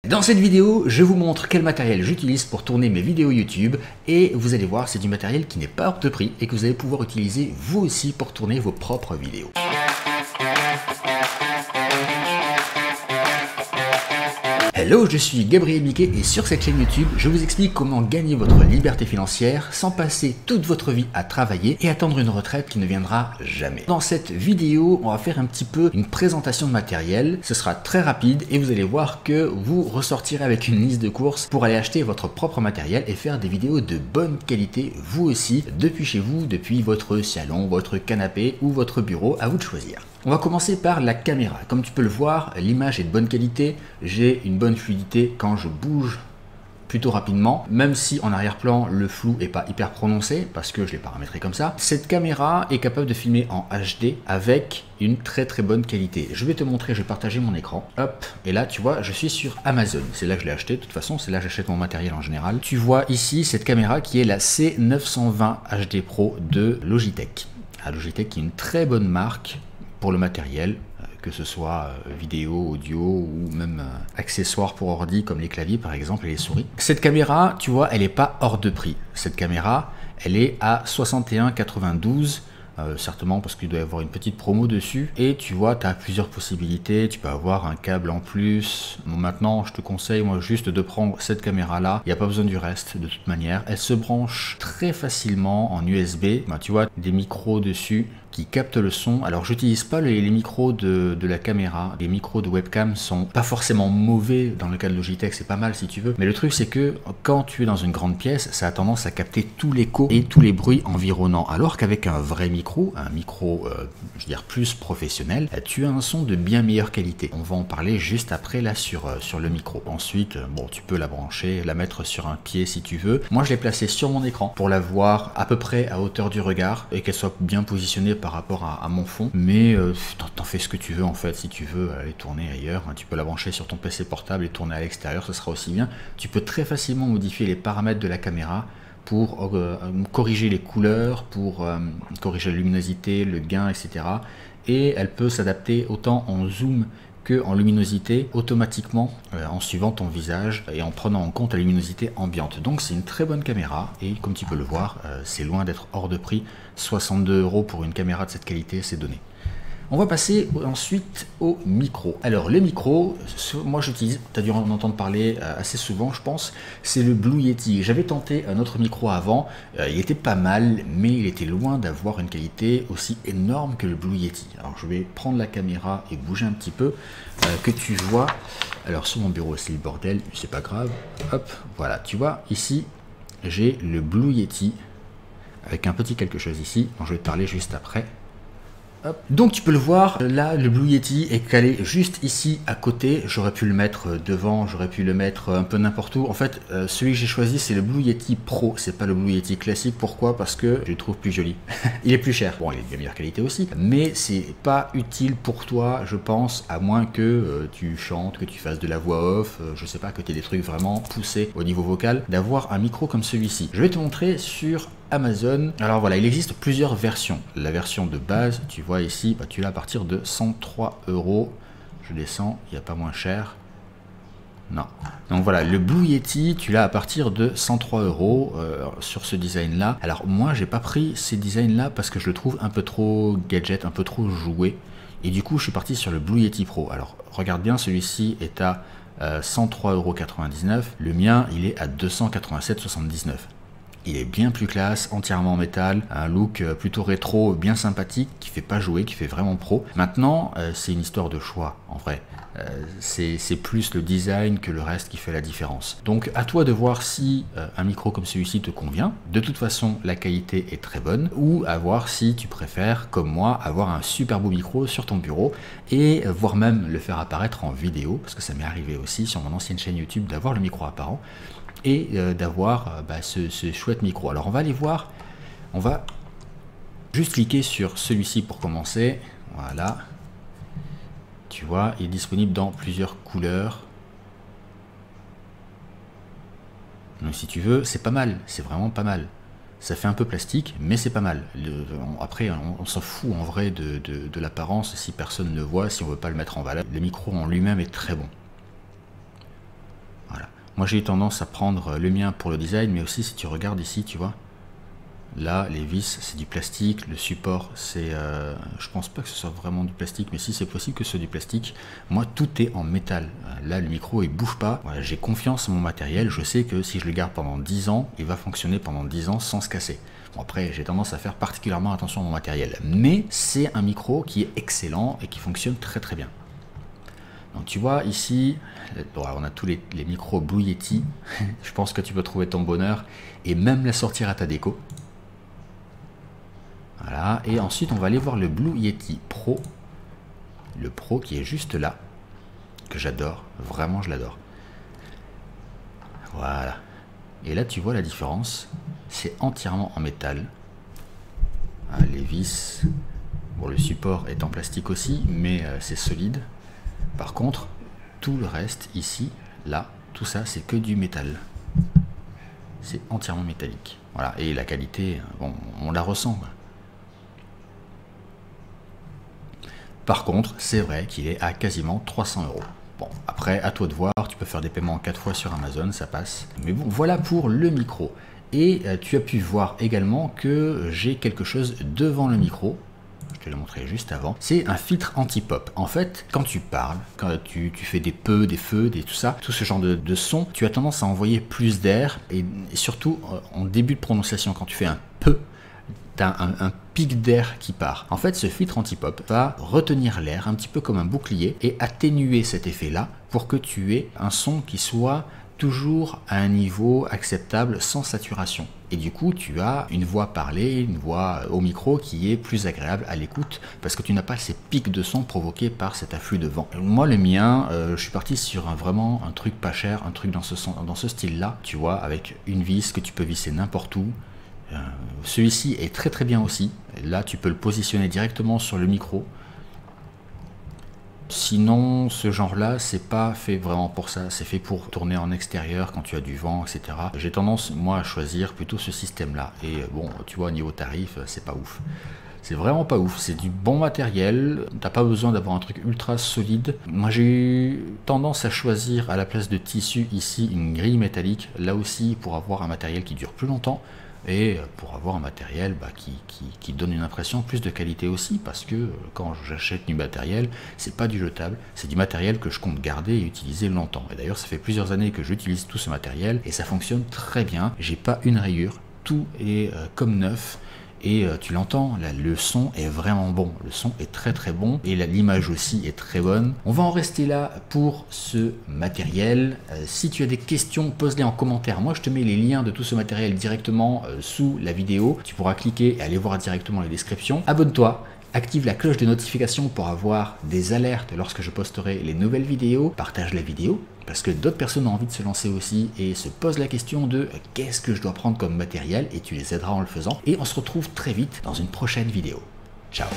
Dans cette vidéo, je vous montre quel matériel j'utilise pour tourner mes vidéos YouTube et vous allez voir, c'est du matériel qui n'est pas hors de prix et que vous allez pouvoir utiliser vous aussi pour tourner vos propres vidéos. Hello, je suis Gabriel Miquet et sur cette chaîne YouTube, je vous explique comment gagner votre liberté financière sans passer toute votre vie à travailler et attendre une retraite qui ne viendra jamais. Dans cette vidéo, on va faire un petit peu une présentation de matériel. Ce sera très rapide et vous allez voir que vous ressortirez avec une liste de courses pour aller acheter votre propre matériel et faire des vidéos de bonne qualité, vous aussi, depuis chez vous, depuis votre salon, votre canapé ou votre bureau, à vous de choisir. On va commencer par la caméra. Comme tu peux le voir, l'image est de bonne qualité. J'ai une bonne fluidité quand je bouge plutôt rapidement, même si en arrière-plan le flou n'est pas hyper prononcé parce que je l'ai paramétré comme ça. Cette caméra est capable de filmer en HD avec une très bonne qualité. Je vais te montrer, je vais partager mon écran. Hop, et là tu vois, je suis sur Amazon. C'est là que je l'ai acheté, de toute façon, c'est là que j'achète mon matériel en général. Tu vois ici cette caméra qui est la C920 HD Pro de Logitech. Logitech qui est une très bonne marque pour le matériel, que ce soit vidéo, audio ou même accessoires pour ordi comme les claviers par exemple et les souris. Cette caméra, tu vois, elle n'est pas hors de prix. Cette caméra, elle est à 61,92 €. Certainement parce qu'il doit y avoir une petite promo dessus et tu vois, tu as plusieurs possibilités, tu peux avoir un câble en plus. Bon, maintenant je te conseille moi juste de prendre cette caméra là, il n'y a pas besoin du reste de toute manière. Elle se branche très facilement en USB, tu vois, des micros dessus qui captent le son. Alors j'utilise pas les micros de la caméra, les micros de webcam sont pas forcément mauvais dans le cas de Logitech, c'est pas mal si tu veux, mais le truc c'est que quand tu es dans une grande pièce, ça a tendance à capter tout l'écho et tous les bruits environnants, alors qu'avec un vrai micro, je veux dire plus professionnel, tu as un son de bien meilleure qualité. On va en parler juste après là sur le micro. Ensuite, bon, tu peux la brancher, la mettre sur un pied si tu veux. Moi je l'ai placée sur mon écran pour la voir à peu près à hauteur du regard et qu'elle soit bien positionnée par rapport à mon fond, mais t'en fais ce que tu veux en fait. Si tu veux aller tourner ailleurs, tu peux la brancher sur ton PC portable et tourner à l'extérieur, ce sera aussi bien. Tu peux très facilement modifier les paramètres de la caméra pour corriger les couleurs, pour corriger la luminosité, le gain, etc. Et elle peut s'adapter autant en zoom que en luminosité automatiquement en suivant ton visage et en prenant en compte la luminosité ambiante. Donc c'est une très bonne caméra et comme tu peux le voir, c'est loin d'être hors de prix. 62 € pour une caméra de cette qualité, c'est donné. On va passer ensuite au micro. Alors les micros, moi j'utilise, tu as dû en entendre parler assez souvent je pense, c'est le Blue Yeti. J'avais tenté un autre micro avant, il était pas mal, mais il était loin d'avoir une qualité aussi énorme que le Blue Yeti. Alors je vais prendre la caméra et bouger un petit peu, que tu vois. Alors sur mon bureau c'est le bordel, c'est pas grave. Hop, voilà, tu vois ici j'ai le Blue Yeti avec un petit quelque chose ici, dont je vais te parler juste après. Hop. Donc tu peux le voir, là le Blue Yeti est calé juste ici à côté. J'aurais pu le mettre devant, j'aurais pu le mettre un peu n'importe où. En fait, celui que j'ai choisi c'est le Blue Yeti Pro, c'est pas le Blue Yeti classique. Pourquoi? Parce que je le trouve plus joli. Il est plus cher, bon il est de meilleure qualité aussi, mais c'est pas utile pour toi je pense, à moins que tu chantes, que tu fasses de la voix off, je sais pas, que tu aies des trucs vraiment poussés au niveau vocal, d'avoir un micro comme celui-ci. Je vais te montrer sur Amazon. Alors voilà, il existe plusieurs versions. La version de base, tu vois ici, tu l'as à partir de 103 €. Je descends, il n'y a pas moins cher. Non. Donc voilà, le Blue Yeti, tu l'as à partir de 103 € sur ce design là. Alors moi, j'ai pas pris ces designs là parce que je le trouve un peu trop gadget, un peu trop joué. Et du coup, je suis parti sur le Blue Yeti Pro. Alors regarde bien, celui-ci est à 103,99 €. Le mien, il est à 287,79 €. Il est bien plus classe, entièrement en métal, un look plutôt rétro, bien sympathique, qui fait pas jouer, qui fait vraiment pro. Maintenant, c'est une histoire de choix, en vrai. C'est plus le design que le reste qui fait la différence. Donc à toi de voir si un micro comme celui-ci te convient. De toute façon, la qualité est très bonne. Ou à voir si tu préfères, comme moi, avoir un super beau micro sur ton bureau et voire même le faire apparaître en vidéo, parce que ça m'est arrivé aussi sur mon ancienne chaîne YouTube d'avoir le micro apparent et d'avoir ce chouette micro. Alors on va aller voir, on va juste cliquer sur celui-ci pour commencer. Voilà, tu vois, il est disponible dans plusieurs couleurs. Donc si tu veux, c'est pas mal, c'est vraiment pas mal. Ça fait un peu plastique, mais c'est pas mal. Après, on s'en fout en vrai de l'apparence si personne ne le voit, si on veut pas le mettre en valeur. Le micro en lui-même est très bon. Moi j'ai eu tendance à prendre le mien pour le design, mais aussi si tu regardes ici, tu vois, là les vis c'est du plastique, le support c'est, je pense pas que ce soit vraiment du plastique, mais si c'est possible que ce soit du plastique. Moi tout est en métal, là le micro il bouge pas, voilà, j'ai confiance en mon matériel, je sais que si je le garde pendant 10 ans, il va fonctionner pendant 10 ans sans se casser. Bon, après j'ai tendance à faire particulièrement attention à mon matériel, mais c'est un micro qui est excellent et qui fonctionne très très bien. Donc tu vois ici, on a tous les micros Blue Yeti, je pense que tu peux trouver ton bonheur et même la sortir à ta déco. Voilà, et ensuite on va aller voir le Blue Yeti Pro, le Pro qui est juste là, que j'adore, vraiment je l'adore. Voilà, et là tu vois la différence, c'est entièrement en métal. Ah, les vis, bon le support est en plastique aussi, mais c'est solide. Par contre, tout le reste ici, là, tout ça c'est que du métal. C'est entièrement métallique. Voilà, et la qualité, bon, on la ressent, quoi. Par contre, c'est vrai qu'il est à quasiment 300 €. Bon, après, à toi de voir, tu peux faire des paiements en 4 fois sur Amazon, ça passe. Mais bon, voilà pour le micro. Et tu as pu voir également que j'ai quelque chose devant le micro. Je te l'ai montré juste avant. C'est un filtre anti-pop. En fait, quand tu parles, quand tu fais des peu, des feux, tout ça, tout ce genre de son, tu as tendance à envoyer plus d'air. Et surtout, en début de prononciation, quand tu fais un peu, tu as un pic d'air qui part. En fait, ce filtre anti-pop va retenir l'air un petit peu comme un bouclier et atténuer cet effet-là pour que tu aies un son qui soit toujours à un niveau acceptable sans saturation. Et du coup, tu as une voix parlée, une voix au micro qui est plus agréable à l'écoute parce que tu n'as pas ces pics de son provoqués par cet afflux de vent. Moi, le mien, je suis parti sur vraiment un truc pas cher, un truc dans ce style-là, tu vois, avec une vis que tu peux visser n'importe où. Celui-ci est très très bien aussi. Là, tu peux le positionner directement sur le micro. Sinon, ce genre-là, c'est pas fait vraiment pour ça. C'est fait pour tourner en extérieur quand tu as du vent, etc. J'ai tendance, moi, à choisir plutôt ce système-là. Et bon, tu vois, au niveau tarif, c'est pas ouf. C'est vraiment pas ouf. C'est du bon matériel. T'as pas besoin d'avoir un truc ultra solide. Moi, j'ai eu tendance à choisir à la place de tissu ici une grille métallique. Là aussi, pour avoir un matériel qui dure plus longtemps. Et pour avoir un matériel qui donne une impression plus de qualité aussi, parce que quand j'achète du matériel, c'est pas du jetable, c'est du matériel que je compte garder et utiliser longtemps. Et d'ailleurs, ça fait plusieurs années que j'utilise tout ce matériel et ça fonctionne très bien. J'ai pas une rayure, tout est comme neuf. Et tu l'entends, le son est vraiment bon, le son est très très bon et l'image aussi est très bonne. On va en rester là pour ce matériel. Si tu as des questions, pose-les en commentaire. Moi je te mets les liens de tout ce matériel directement sous la vidéo. Tu pourras cliquer et aller voir directement les descriptions. Abonne-toi. Active la cloche de notification pour avoir des alertes lorsque je posterai les nouvelles vidéos. Partage la vidéo parce que d'autres personnes ont envie de se lancer aussi et se posent la question de qu'est-ce que je dois prendre comme matériel et tu les aideras en le faisant. Et on se retrouve très vite dans une prochaine vidéo. Ciao!